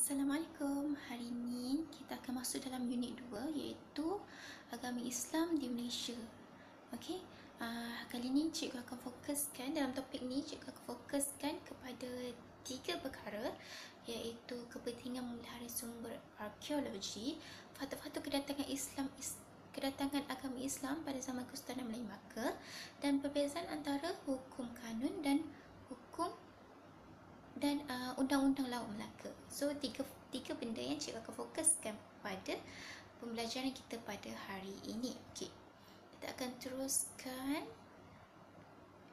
Assalamualaikum. Hari ini kita akan masuk dalam unit 2 iaitu agama Islam di Malaysia. Okey. Kali ini cikgu akan fokuskan dalam topik ni, cikgu akan fokuskan kepada 3 perkara iaitu kepentingan memelihara sumber arkeologi, faktor-faktor kedatangan agama Islam pada zaman Kesultanan Melayu Melaka, dan perbezaan antara hukum kanun dan hukum dan undang-undang laut Melaka. So tiga benda yang cikgu akan fokuskan pada pembelajaran kita pada hari ini. Okey. Kita akan teruskan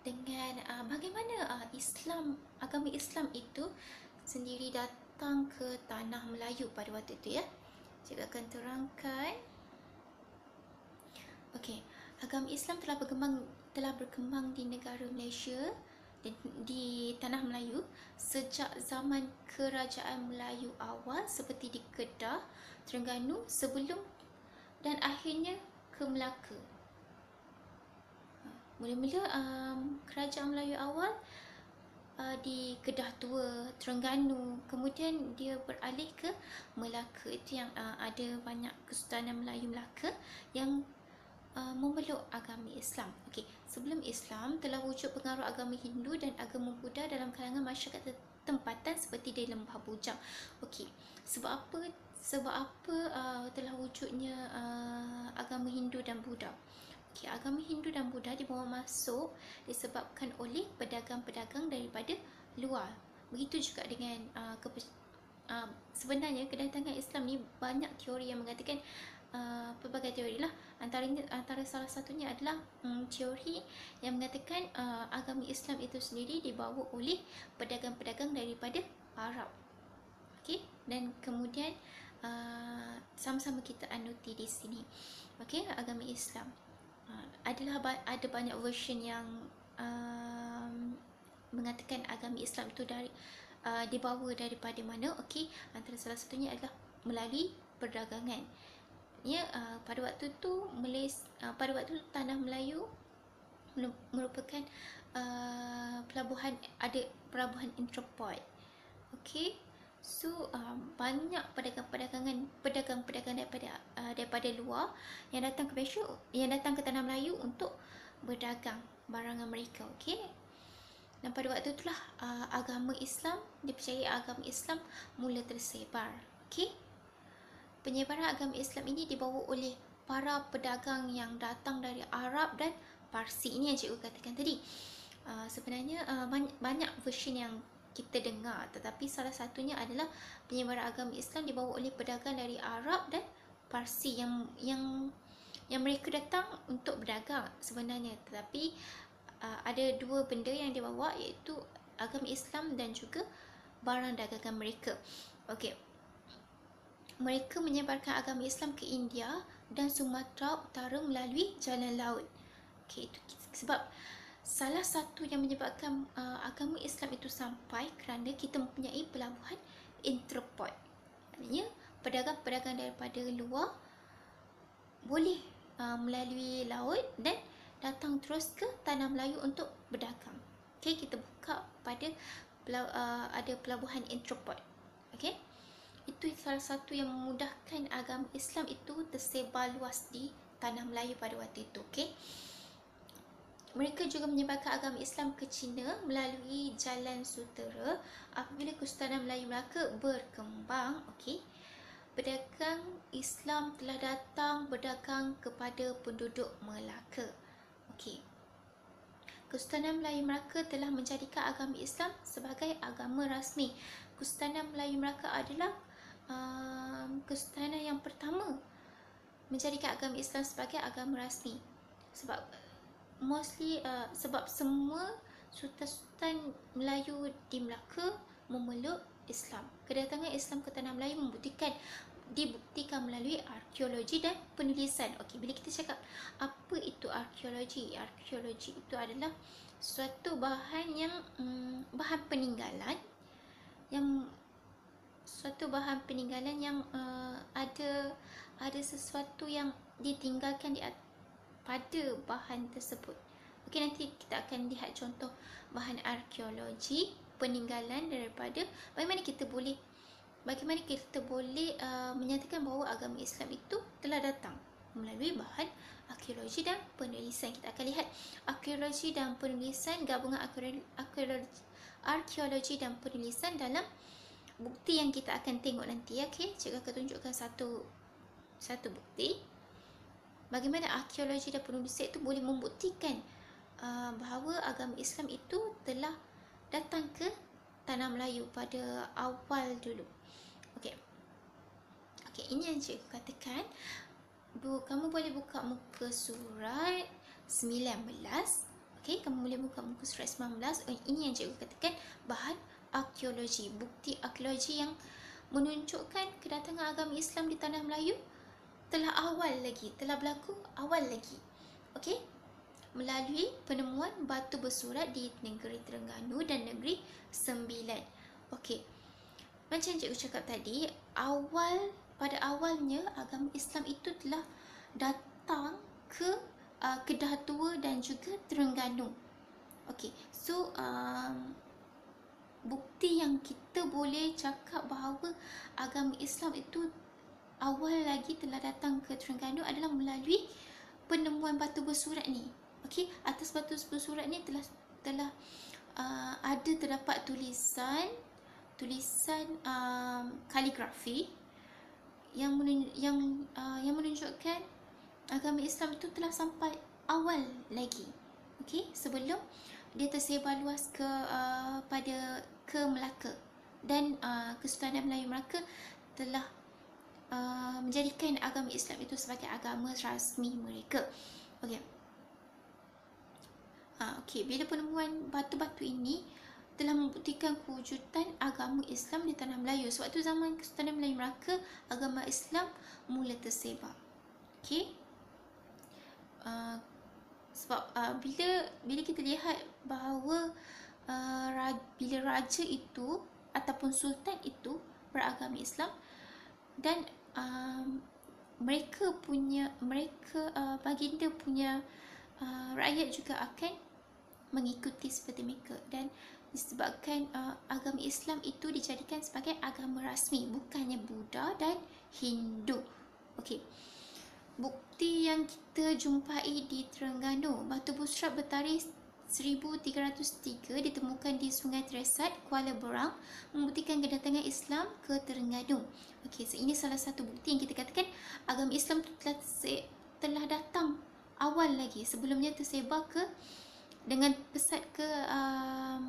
dengan bagaimana agama Islam itu sendiri datang ke tanah Melayu pada waktu itu ya. Cikgu akan terangkan. Okey, agama Islam telah berkembang di negara Malaysia, di tanah Melayu sejak zaman kerajaan Melayu awal seperti di Kedah, Terengganu sebelum dan akhirnya ke Melaka. Mula-mula kerajaan Melayu awal di Kedah Tua, Terengganu, kemudian dia beralih ke Melaka. Itu yang ada banyak Kesultanan Melayu Melaka yang memeluk agama Islam. Okey, sebelum Islam telah wujud pengaruh agama Hindu dan agama Buddha dalam kalangan masyarakat tempatan seperti di Lembah Bujang. Okey, sebab apa telah wujudnya agama Hindu dan Buddha? Okey, agama Hindu dan Buddha dibawa masuk disebabkan oleh pedagang-pedagang daripada luar. Begitu juga dengan sebenarnya kedatangan Islam ni banyak teori yang mengatakan pelbagai teori lah. Antara salah satunya adalah teori yang mengatakan agama Islam itu sendiri dibawa oleh pedagang-pedagang daripada Arab. Okey, dan kemudian sama-sama kita anuti di sini. Okey, agama Islam ada banyak version yang mengatakan agama Islam itu dibawa daripada mana. Okey, antara salah satunya adalah melalui perdagangan. Ya, pada waktu tu pada waktu tanah Melayu merupakan pelabuhan entrepot. Okey, so banyak pedagang daripada luar yang datang ke Malaysia, yang datang ke tanah Melayu untuk berdagang barangan mereka. Okey, dan pada waktu itulah dipercayai agama Islam mula tersebar. Okey, penyebaran agama Islam ini dibawa oleh para pedagang yang datang dari Arab dan Parsi. Ini yang cikgu katakan tadi. Sebenarnya banyak version yang kita dengar, tetapi salah satunya adalah penyebaran agama Islam dibawa oleh pedagang dari Arab dan Parsi yang mereka datang untuk berdagang sebenarnya, tetapi ada dua benda yang dibawa, iaitu agama Islam dan juga barang dagangan mereka. Okey, mereka menyebarkan agama Islam ke India dan Sumatera Utara melalui jalan laut. Okey, itu sebab salah satu yang menyebabkan agama Islam itu sampai kerana kita mempunyai pelabuhan entrepot. Maknanya pedagang-pedagang daripada luar boleh melalui laut dan datang terus ke tanah Melayu untuk berdagang. Okey, kita buka pada ada pelabuhan entrepot. Okey, itu salah satu yang memudahkan agama Islam itu tersebar luas di tanah Melayu pada waktu itu. Okey, mereka juga menyebarkan agama Islam ke China melalui jalan sutera. Apabila Kesultanan Melayu Melaka berkembang, okey, pedagang Islam telah datang berdagang kepada penduduk Melaka. Okey, Kesultanan Melayu Melaka telah menjadikan agama Islam sebagai agama rasmi. Kesultanan Melayu Melaka adalah kesultanan yang pertama menjadikan agama Islam sebagai agama rasmi. Sebab semua sultan-sultan Melayu di Melaka memeluk Islam. Kedatangan Islam ke tanah Melayu dibuktikan melalui arkeologi dan penulisan. Okey, bila kita cakap apa itu arkeologi? Arkeologi itu adalah suatu bahan peninggalan yang ada sesuatu yang ditinggalkan pada bahan tersebut. Okey, nanti kita akan lihat contoh bahan arkeologi peninggalan daripada bagaimana kita boleh bagaimana kita boleh menyatakan bahawa agama Islam itu telah datang? Melalui bahan arkeologi dan penulisan. Kita akan lihat arkeologi dan penulisan, gabungan arkeologi dan penulisan dalam bukti yang kita akan tengok nanti. Okey, cikgu akan tunjukkan satu bukti bagaimana arkeologi dan penulisan itu boleh membuktikan bahawa agama Islam itu telah datang ke tanah Melayu pada awal dulu. Okey. Okey, ini yang cikgu katakan. Kamu boleh buka muka surat 19. Okey, kamu boleh buka muka surat 19. Ini yang cikgu katakan bahan arkeologi, bukti arkeologi yang menunjukkan kedatangan agama Islam di tanah Melayu telah berlaku awal lagi. Okey, melalui penemuan batu bersurat di negeri Terengganu dan negeri Sembilan. Okey, macam cikgu cakap tadi, pada awalnya agama Islam itu telah datang ke Kedah Tua dan juga Terengganu. Okey, so bukti yang kita boleh cakap bahawa agama Islam itu awal lagi telah datang ke Terengganu adalah melalui penemuan batu bersurat ni. Okey, atas batu bersurat ni telah terdapat tulisan kaligrafi yang menunjukkan agama Islam itu telah sampai awal lagi. Okey, sebelum dia tersebar luas ke Melaka, dan Kesultanan Melayu Melaka telah menjadikan agama Islam itu sebagai agama rasmi mereka. Okey. Okey, bila penemuan batu-batu ini telah membuktikan kewujudan agama Islam di tanah Melayu. Sebab tu zaman Kesultanan Melayu Melaka, agama Islam mula tersebar. Okey. Sebab bila kita lihat bahawa bila raja itu ataupun sultan itu beragama Islam, dan baginda punya rakyat juga akan mengikuti seperti mereka, dan disebabkan agama Islam itu dijadikan sebagai agama rasmi, bukannya Buddha dan Hindu. Okey, bukti yang kita jumpai di Terengganu, batu bersurat bertarikh 1303 ditemukan di Sungai Teresat, Kuala Berang, membuktikan kedatangan Islam ke Terengganu. Okey, so ini salah satu bukti yang kita katakan agama Islam telah datang awal lagi, sebelumnya tersebar dengan pesat ke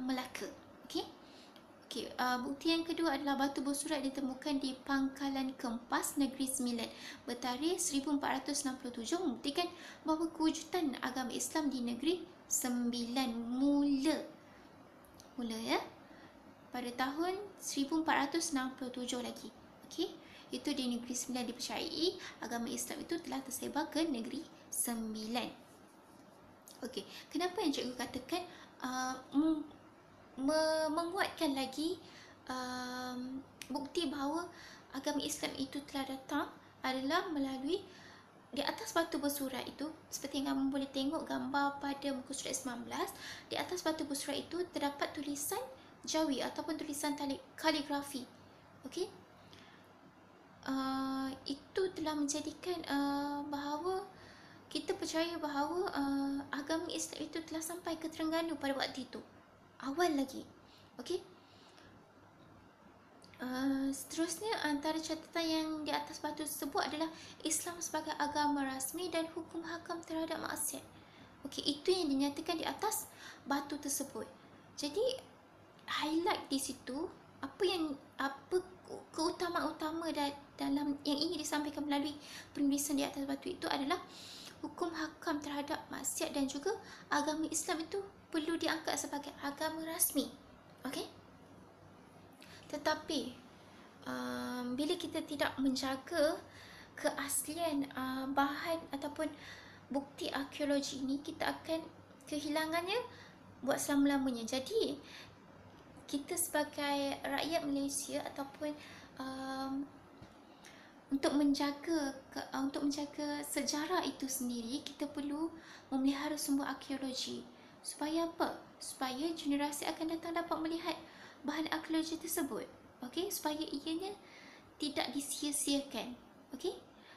Melaka. Okey. Okey, bukti yang kedua adalah batu bersurat ditemukan di Pangkalan Kempas, Negeri Sembilan, bertarikh 1467, membuktikan bahawa kewujudan agama Islam di Negeri Sembilan mula ya pada tahun 1467 lagi. Okey, itu di Negeri Sembilan dipercayai agama Islam itu telah tersebar ke Negeri Sembilan. Okey, kenapa yang cikgu katakan menguatkan lagi bukti bahawa agama Islam itu telah datang adalah melalui di atas batu bersurat itu, seperti yang kamu boleh tengok gambar pada muka surat 19, di atas batu bersurat itu terdapat tulisan Jawi ataupun tulisan kaligrafi. Okey, itu telah menjadikan bahawa kita percaya bahawa agama Islam itu telah sampai ke Terengganu pada waktu itu, awal lagi. Okey. Seterusnya, antara catatan yang di atas batu tersebut adalah Islam sebagai agama rasmi dan hukum hakam terhadap maksiat. Okey, itu yang dinyatakan di atas batu tersebut. Jadi highlight di situ apa keutamaan utama dalam yang ingin disampaikan melalui penulisan di atas batu itu adalah hukum hakam terhadap maksiat, dan juga agama Islam itu perlu diangkat sebagai agama rasmi. Okey. Tetapi bila kita tidak menjaga keaslian bahan ataupun bukti arkeologi ini, kita akan kehilangannya buat selama-lamanya. Jadi kita sebagai rakyat Malaysia ataupun untuk menjaga sejarah itu sendiri, kita perlu memelihara sumber arkeologi. Supaya apa? Supaya generasi akan datang dapat melihat bahan arkeologi tersebut. okey, supaya ianya tidak disia-siakan. Okey,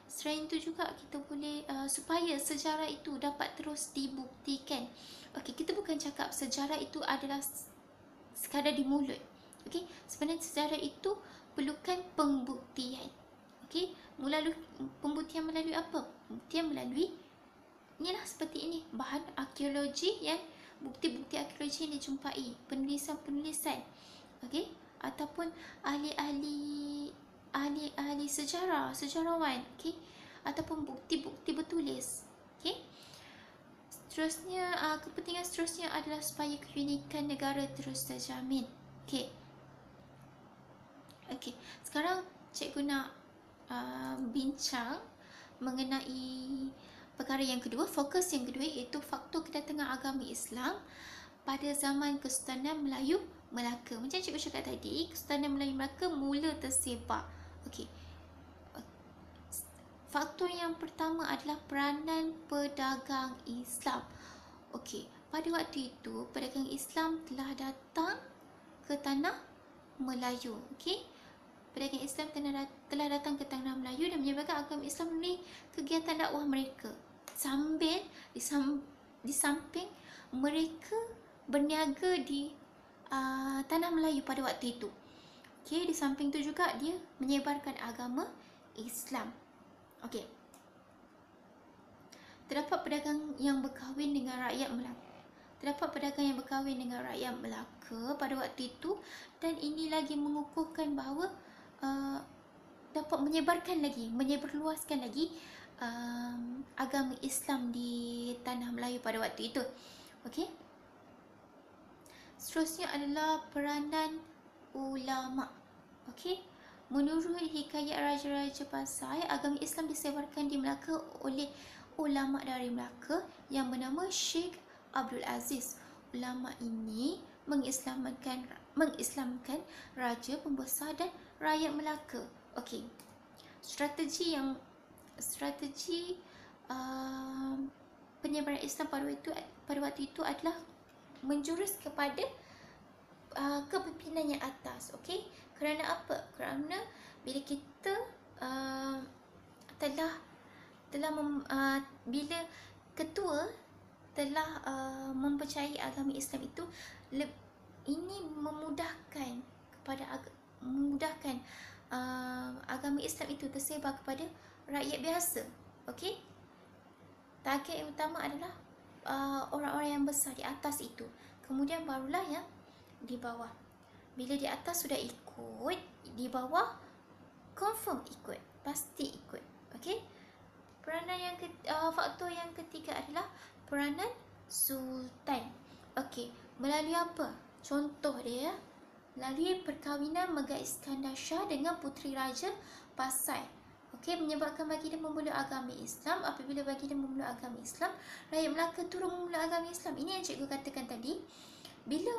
selain itu juga kita boleh supaya sejarah itu dapat terus dibuktikan. Okey, kita bukan cakap sejarah itu adalah sekadar di mulut. Okey, sebenarnya sejarah itu perlukan pembuktian. Okey, melalui pembuktian melalui apa? Pembuktian melalui inilah seperti ini, bahan arkeologi yang bukti-bukti arkeologi yang dijumpai, penulisan-penulisan, okey, ataupun ahli-ahli sejarah, sejarawan, okey, ataupun bukti-bukti bertulis, okey. Seterusnya, kepentingan seterusnya adalah supaya keunikan negara terus terjamin. Okey. Okey, sekarang cikgu nak bincang mengenai perkara yang kedua, fokus yang kedua, iaitu faktor kedatangan agama Islam pada zaman Kesultanan Melayu Melaka. Macam cikgu cakap tadi, Kesultanan Melayu Melaka mula tersebar. Okey. Faktor yang pertama adalah peranan pedagang Islam. Okey, pada waktu itu pedagang Islam telah datang ke tanah Melayu. Okey, pedagang Islam telah datang ke tanah Melayu dan menyebarkan agama Islam melalui kegiatan dakwah mereka. Sambil di samping mereka berniaga di tanah Melayu pada waktu itu. Okey, di samping itu juga dia menyebarkan agama Islam. Okey. Terdapat pedagang yang berkahwin dengan rakyat Melaka. Pada waktu itu, dan ini lagi mengukuhkan bahawa dapat menyebarluaskan lagi agama Islam di tanah Melayu pada waktu itu. Okey. Seterusnya adalah peranan ulama. Okey. Menurut hikayat Raja-Raja Pasai, agama Islam disebarkan di Melaka oleh ulama dari Melaka yang bernama Sheikh Abdul Aziz. Ulama ini mengislamkan raja, pembesar dan rakyat Melaka. Okey. Strategi penyebaran Islam pada waktu itu adalah menjurus kepada kepimpinan yang atas. Okey, kerana apa? Kerana bila kita bila ketua telah mempercayai agama Islam itu, ini memudahkan agama Islam itu tersebar kepada rakyat biasa. Okey, target yang utama adalah orang-orang yang besar di atas itu, kemudian barulah yang di bawah. Bila di atas sudah ikut, di bawah confirm ikut, pasti ikut. Okey, faktor yang ketiga adalah peranan sultan. Okey, melalui apa? Contoh dia, melalui perkahwinan Megat Iskandar Shah dengan Puteri Raja Pasai. Okey, menyebabkan baginda memeluk agama Islam. Apabila baginda memeluk agama Islam, rakyat Melaka turun memeluk agama Islam. Ini yang cikgu katakan tadi. Bila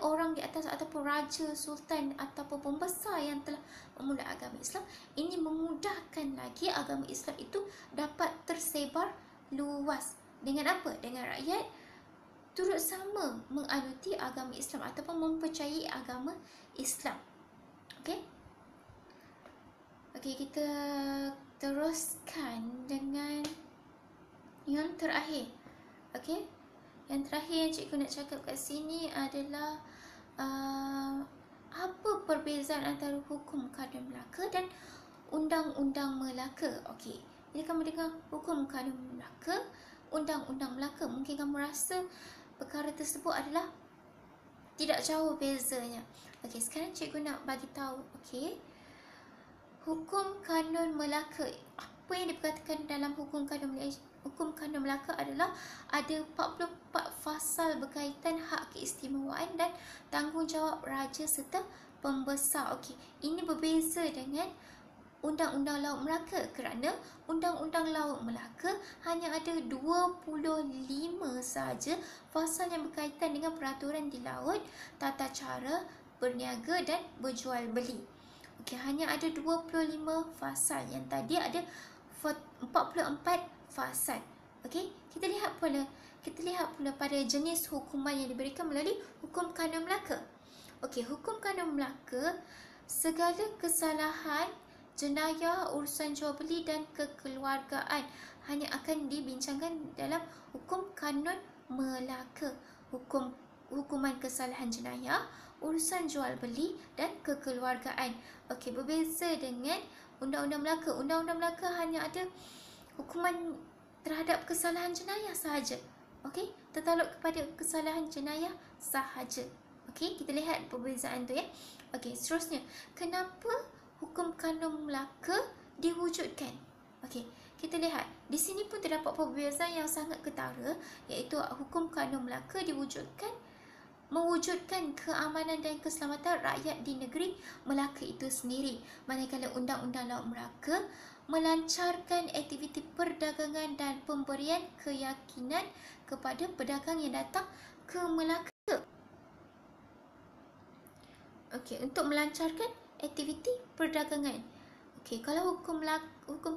orang di atas ataupun raja, sultan ataupun pembesar yang telah memeluk agama Islam, ini memudahkan lagi agama Islam itu dapat tersebar luas. Dengan apa? Dengan rakyat turut sama menganuti agama Islam ataupun mempercayai agama Islam. Okey? Okey, kita teruskan dengan yang terakhir. Okey? Yang terakhir yang cikgu nak cakap kat sini adalah apa perbezaan antara hukum kadun Melaka dan undang-undang Melaka. Okey, bila kamu dengar hukum kadun Melaka, undang-undang Melaka, mungkin kamu rasa perkara tersebut adalah tidak jauh bezanya. Okey, sekarang cikgu nak bagi tahu. Okey, hukum kanun Melaka, apa yang diperkatakan dalam hukum kanun Melaka adalah ada 44 fasal berkaitan hak keistimewaan dan tanggungjawab raja serta pembesar. Okey, ini berbeza dengan Undang-Undang Laut Melaka kerana Undang-Undang Laut Melaka hanya ada 25 saja fasal yang berkaitan dengan peraturan di laut, tata cara berniaga dan berjual beli. Okey, hanya ada 25 fasal. Yang tadi ada 44 fasal. Okey, kita lihat pula pada jenis hukuman yang diberikan melalui hukum kanun Melaka. Okey, hukum kanun Melaka, segala kesalahan, jenayah, urusan jual beli dan kekeluargaan hanya akan dibincangkan dalam hukum kanun Melaka. Hukuman kesalahan jenayah, urusan jual beli dan kekeluargaan. Okey, berbeza dengan Undang-Undang Melaka. Undang-Undang Melaka hanya ada hukuman terhadap kesalahan jenayah sahaja. Okey, tertakluk kepada kesalahan jenayah sahaja. Okey, kita lihat perbezaan tu ya. Okey, seterusnya, kenapa hukum kanun Melaka diwujudkan? Okey, kita lihat di sini pun terdapat perbezaan yang sangat ketara, iaitu hukum kanun Melaka mewujudkan keamanan dan keselamatan rakyat di negeri Melaka itu sendiri. Manakala Undang-Undang Laut Melaka melancarkan aktiviti perdagangan dan pemberian keyakinan kepada pedagang yang datang ke Melaka. Okey, untuk melancarkan aktiviti perdagangan. Okey, kalau hukum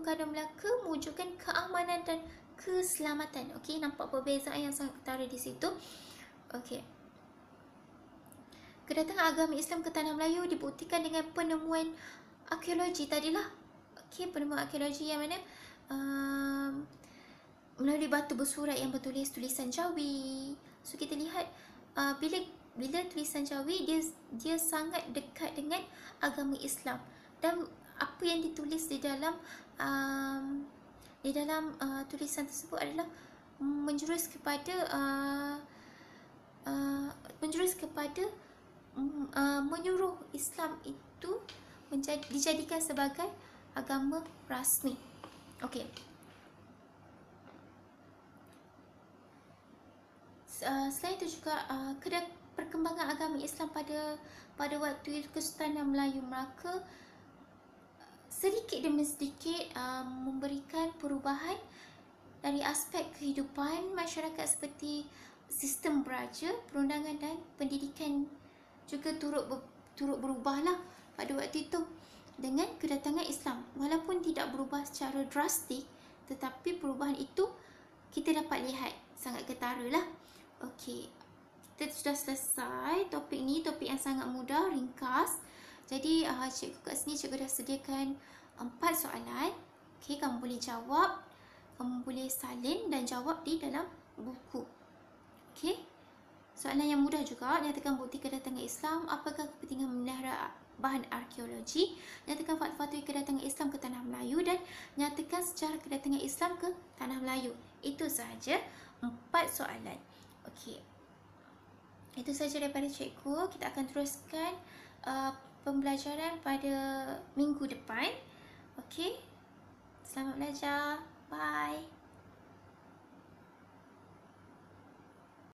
kanun Melaka mewujudkan keamanan dan keselamatan. Okey, nampak perbezaan yang sangat ketara di situ. Okey. Kedatangan agama Islam ke tanah Melayu dibuktikan dengan penemuan arkeologi tadilah. Okey, penemuan arkeologi yang mana melalui batu bersurat yang bertulis tulisan Jawi. So kita lihat bila tulisan Jawi dia sangat dekat dengan agama Islam, dan apa yang ditulis di dalam tulisan tersebut adalah menjurus kepada menyuruh Islam itu dijadikan sebagai agama rasmi. Okey. Selain itu juga perkembangan agama Islam pada waktu Kesultanan Melayu Melaka sedikit demi sedikit memberikan perubahan dari aspek kehidupan masyarakat seperti sistem beraja, perundangan dan pendidikan juga turut berubahlah pada waktu itu dengan kedatangan Islam. Walaupun tidak berubah secara drastik, tetapi perubahan itu kita dapat lihat sangat ketara lah. Okey, kita sudah selesai topik ni, topik yang sangat mudah, ringkas. Jadi cikgu kat sini, cikgu dah sediakan 4 soalan. Okey, kamu boleh jawab, kamu boleh salin dan jawab di dalam buku. Okey, soalan yang mudah juga. Nyatakan bukti kedatangan Islam. Apakah kepentingan memelihara bahan arkeologi? Nyatakan fakta-fakta kedatangan Islam ke tanah Melayu, dan nyatakan sejarah kedatangan Islam ke tanah Melayu. Itu sahaja 4 soalan. Okey, itu sahaja daripada cikgu. Kita akan teruskan pembelajaran pada minggu depan. Okey, selamat belajar. Bye.